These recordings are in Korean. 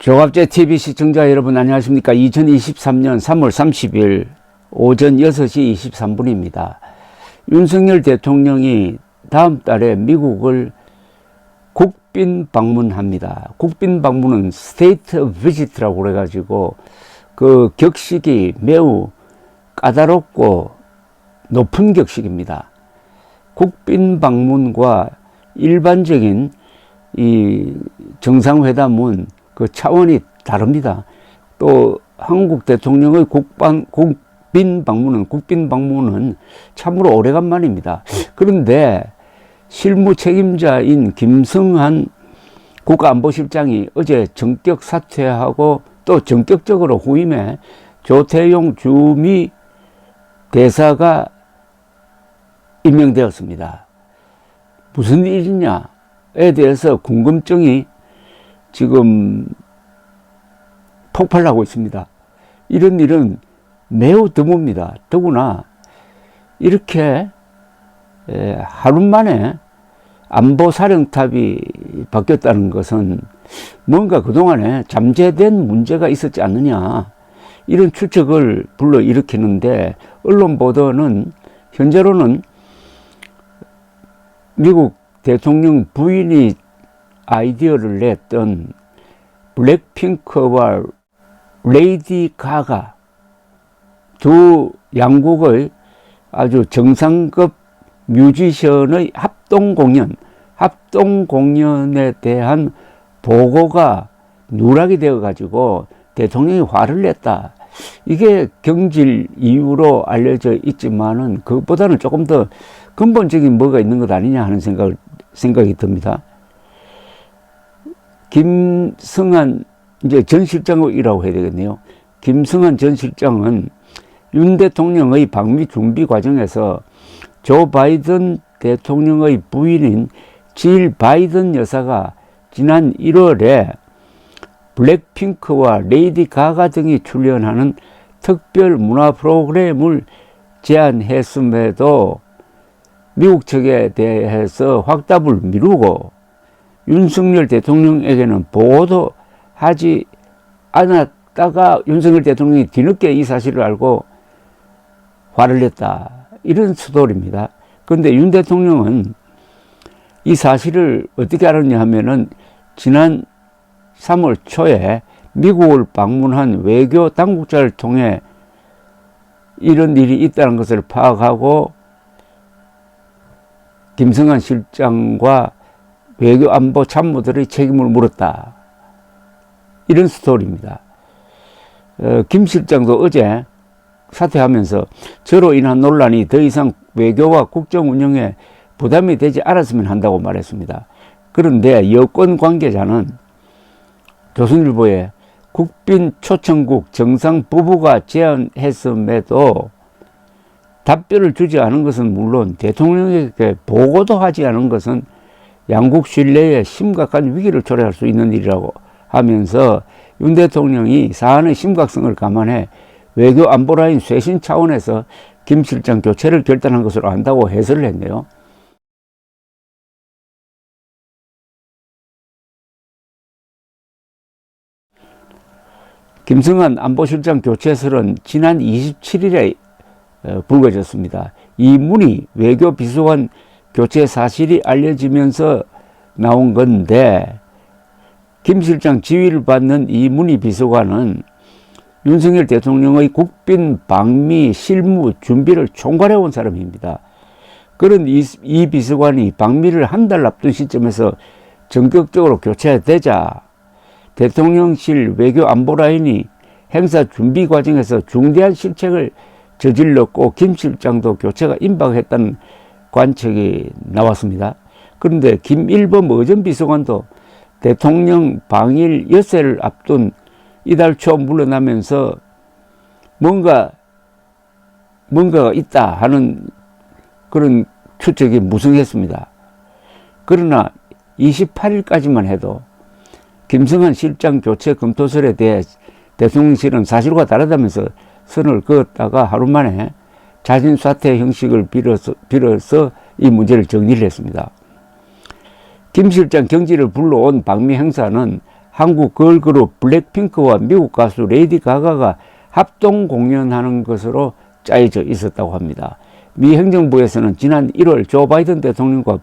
조갑제 TV 시청자 여러분 안녕하십니까. 2023년 3월 30일 오전 6시 23분입니다. 윤석열 대통령이 다음 달에 미국을 국빈 방문합니다. 국빈 방문은 스테이트 비지트라고 그래가지고 그 격식이 매우 까다롭고 높은 격식입니다. 국빈 방문과 일반적인 이 정상회담은 그 차원이 다릅니다. 또 한국 대통령의 국빈 방문은 참으로 오래간만입니다. 그런데 실무 책임자인 김성한 국가안보실장이 어제 전격 사퇴하고 또 전격적으로 후임에 조태용 주미 대사가 임명되었습니다. 무슨 일이냐에 대해서 궁금증이 지금 폭발하고 있습니다. 이런 일은 매우 드뭅니다. 더구나 이렇게 하루 만에 안보사령탑이 바뀌었다는 것은 뭔가 그동안에 잠재된 문제가 있었지 않느냐, 이런 추측을 불러일으키는데, 언론 보도는 현재로는 미국 대통령 부인이 아이디어를 냈던 블랙핑크와 레이디 가가 두 양국의 아주 정상급 뮤지션의 합동 공연에 대한 보고가 누락이 되어 가지고 대통령이 화를 냈다. 이게 경질 이유로 알려져 있지만은 그것보다는 조금 더 근본적인 뭐가 있는 것 아니냐 하는 생각이 듭니다. 김성한 이제 전 실장이라고 해야 되겠네요. 김성한 전 실장은 윤 대통령의 방미 준비 과정에서 조 바이든 대통령의 부인인 질 바이든 여사가 지난 1월에 블랙핑크와 레이디 가가 등이 출연하는 특별 문화 프로그램을 제안했음에도 미국 측에 대해서 확답을 미루고 윤석열 대통령에게는 보고도 하지 않았다가 윤석열 대통령이 뒤늦게 이 사실을 알고 화를 냈다. 이런 스토리입니다. 그런데 윤 대통령은 이 사실을 어떻게 알았냐 하면은 지난 3월 초에 미국을 방문한 외교 당국자를 통해 이런 일이 있다는 것을 파악하고 김성한 실장과 외교안보 참모들의 책임을 물었다. 이런 스토리입니다. 김 실장도 어제 사퇴하면서 저로 인한 논란이 더 이상 외교와 국정 운영에 부담이 되지 않았으면 한다고 말했습니다. 그런데 여권 관계자는 조선일보에 국빈 초청국 정상 부부가 제안했음에도 답변을 주지 않은 것은 물론 대통령에게 보고도 하지 않은 것은 양국 신뢰에 심각한 위기를 초래할 수 있는 일이라고 하면서 윤 대통령이 사안의 심각성을 감안해 외교 안보라인 쇄신 차원에서 김 실장 교체를 결단한 것으로 안다고 해설을 했네요. 김성한 안보실장 교체설은 지난 27일에 불거졌습니다. 이 문의 외교 비서관 교체 사실이 알려지면서 나온 건데, 김 실장 지휘를 받는 이 문의 비서관은 윤석열 대통령의 국빈 방미 실무 준비를 총괄해 온 사람입니다. 그런 이 비서관이 방미를 한 달 앞둔 시점에서 전격적으로 교체되자 대통령실 외교 안보 라인이 행사 준비 과정에서 중대한 실책을 저질렀고 김 실장도 교체가 임박했다는 관측이 나왔습니다. 그런데 김일범 의전비서관도 대통령 방일 엿새를 앞둔 이달 초 물러나면서 뭔가가 있다 하는 그런 추측이 무성했습니다. 그러나 28일까지만 해도 김성한 실장 교체 검토설에 대해 대통령실은 사실과 다르다면서 선을 그었다가 하루 만에 자진 사퇴 형식을 빌어서 이 문제를 정리를 했습니다. 김 실장 경질을 불러온 방미 행사는 한국 걸그룹 블랙핑크와 미국 가수 레이디 가가가 합동 공연하는 것으로 짜여져 있었다고 합니다. 미 행정부에서는 지난 1월 조 바이든 대통령과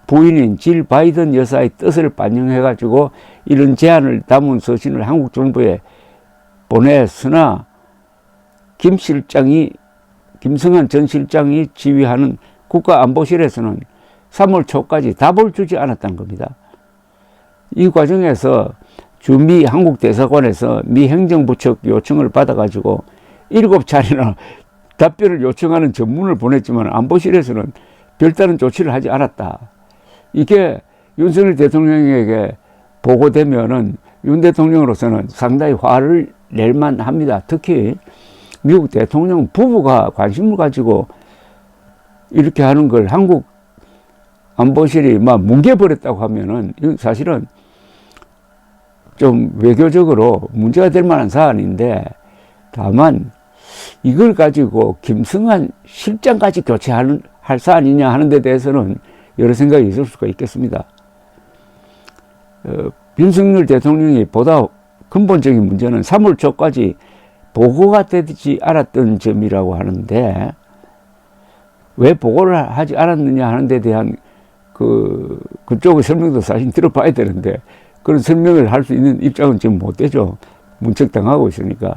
부인인 질 바이든 여사의 뜻을 반영해가지고 이런 제안을 담은 서신을 한국 정부에 보냈으나 김성한 전 실장이 지휘하는 국가안보실에서는 3월 초까지 답을 주지 않았다는 겁니다. 이 과정에서 주미 한국 대사관에서 미 행정부 측 요청을 받아가지고 7차례나 답변을 요청하는 전문을 보냈지만 안보실에서는 별다른 조치를 하지 않았다. 이게 윤석열 대통령에게 보고되면은 윤 대통령으로서는 상당히 화를 낼만 합니다. 특히 미국 대통령 부부가 관심을 가지고 이렇게 하는 걸 한국 안보실이 막 뭉개버렸다고 하면은 이건 사실은 좀 외교적으로 문제가 될 만한 사안인데, 다만 이걸 가지고 김성한 실장까지 교체할 사안이냐 하는 데 대해서는 여러 생각이 있을 수가 있겠습니다. 윤석열 대통령이 보다 근본적인 문제는 3월 초까지 보고가 되지 않았던 점이라고 하는데, 왜 보고를 하지 않았느냐 하는 데 대한 그쪽의 설명도 사실 들어봐야 되는데, 그런 설명을 할 수 있는 입장은 지금 못 되죠. 문책당하고 있으니까.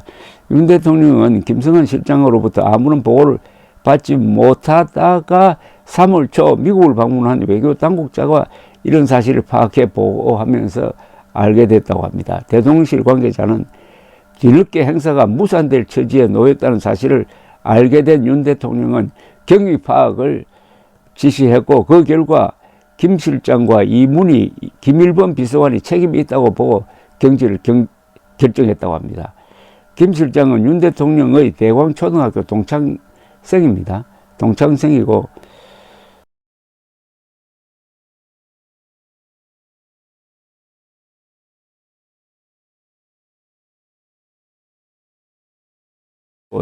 윤 대통령은 김성한 실장으로부터 아무런 보고를 받지 못하다가 3월 초 미국을 방문한 외교 당국자가 이런 사실을 파악해 보고하면서 알게 됐다고 합니다. 대통령실 관계자는 뒤늦게 행사가 무산될 처지에 놓였다는 사실을 알게 된 윤 대통령은 경위 파악을 지시했고, 그 결과 김 실장과 이문희, 김일범 비서관이 책임이 있다고 보고 경질을 결정했다고 합니다. 김 실장은 윤 대통령의 대광초등학교 동창생입니다. 동창생이고,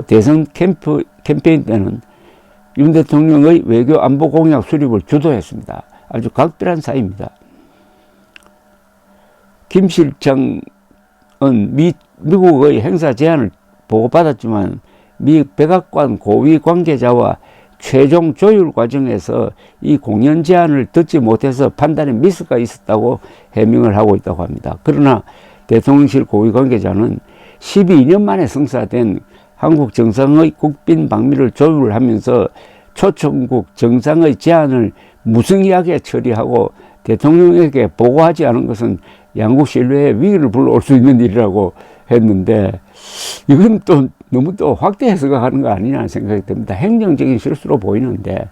대선 캠페인 때는 윤 대통령의 외교 안보 공약 수립을 주도했습니다. 아주 각별한 사이입니다. 김 실장은 미국의 행사 제안을 보고받았지만 미 백악관 고위 관계자와 최종 조율 과정에서 이 공연 제안을 듣지 못해서 판단에 미스가 있었다고 해명을 하고 있다고 합니다. 그러나 대통령실 고위 관계자는 12년 만에 성사된 한국 정상의 국빈 방미를 조율하면서 초청국 정상의 제안을 무성의하게 처리하고 대통령에게 보고하지 않은 것은 양국 신뢰에 위기를 불러올 수 있는 일이라고 했는데, 이건 또 너무 또 확대 해석하는 거 아니냐는 생각이 듭니다. 행정적인 실수로 보이는데,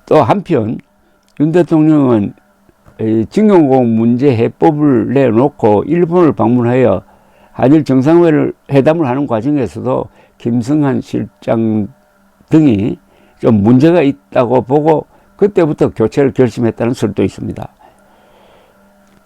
또 한편 윤 대통령은 징용공 문제 해법을 내놓고 일본을 방문하여 한일 정상회담을 하는 과정에서도 김성한 실장 등이 좀 문제가 있다고 보고 그때부터 교체를 결심했다는 설도 있습니다.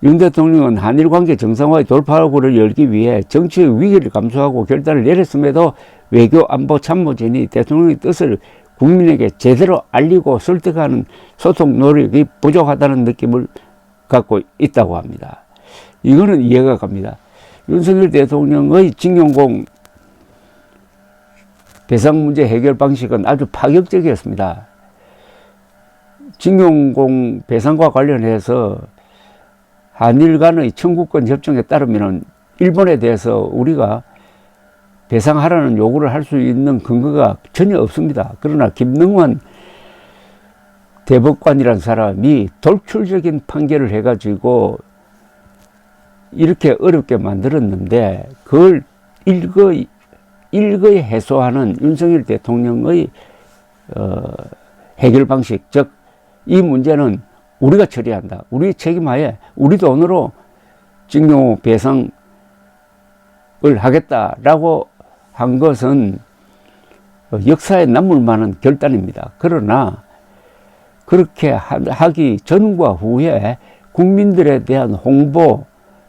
윤 대통령은 한일 관계 정상화의 돌파구를 열기 위해 정치의 위기를 감수하고 결단을 내렸음에도 외교 안보 참모진이 대통령의 뜻을 국민에게 제대로 알리고 설득하는 소통 노력이 부족하다는 느낌을 갖고 있다고 합니다. 이거는 이해가 갑니다. 윤석열 대통령의 징용공 배상 문제 해결 방식은 아주 파격적이었습니다. 징용공 배상과 관련해서 한일 간의 청구권 협정에 따르면 일본에 대해서 우리가 배상하라는 요구를 할 수 있는 근거가 전혀 없습니다. 그러나 김능환 대법관이라는 사람이 돌출적인 판결을 해가지고 이렇게 어렵게 만들었는데, 그걸 일거이 해소하는 윤석열 대통령의 해결 방식, 즉 이 문제는 우리가 처리한다. 우리 책임하에 우리 돈으로 징용 배상을 하겠다라고 한 것은 역사에 남을 만한 결단입니다. 그러나 그렇게 하기 전과 후에 국민들에 대한 홍보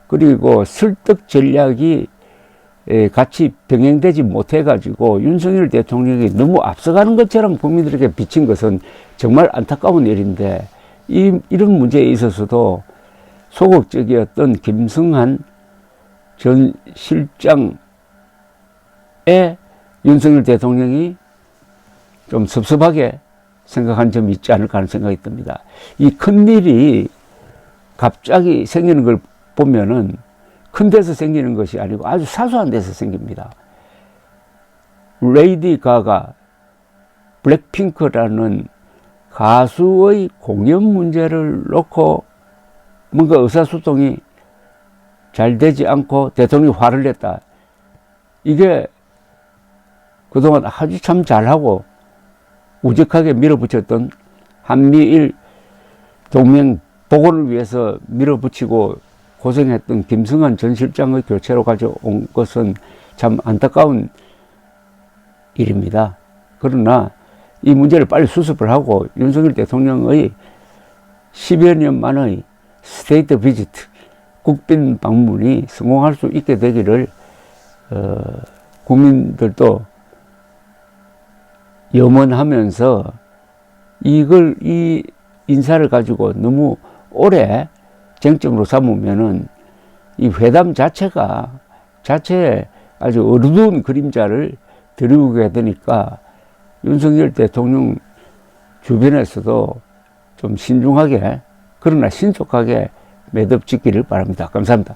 그리고 설득 전략이 같이 병행되지 못해가지고 윤석열 대통령이 너무 앞서가는 것처럼 국민들에게 비친 것은 정말 안타까운 일인데, 이런 문제에 있어서도 소극적이었던 김성한 전 실장에 윤석열 대통령이 좀 섭섭하게 생각한 점이 있지 않을까 하는 생각이 듭니다. 이 큰일이 갑자기 생기는 걸 보면은 큰 데서 생기는 것이 아니고 아주 사소한 데서 생깁니다. 레이디 가가, 블랙핑크라는 가수의 공연 문제를 놓고 뭔가 의사소통이 잘 되지 않고 대통령이 화를 냈다. 이게 그동안 아주 참 잘하고 우직하게 밀어붙였던 한미일 동맹 복원을 위해서 밀어붙이고 고생했던 김성한 전 실장의 교체로 가져온 것은 참 안타까운 일입니다. 그러나 이 문제를 빨리 수습을 하고 윤석열 대통령의 10여 년 만의 스테이트 비지트, 국빈 방문이 성공할 수 있게 되기를 국민들도 염원하면서 이 인사를 가지고 너무 오래 쟁점으로 삼으면은 이 회담 자체에 아주 어두운 그림자를 드리우게 되니까 윤석열 대통령 주변에서도 좀 신중하게 그러나 신속하게 매듭 짓기를 바랍니다. 감사합니다.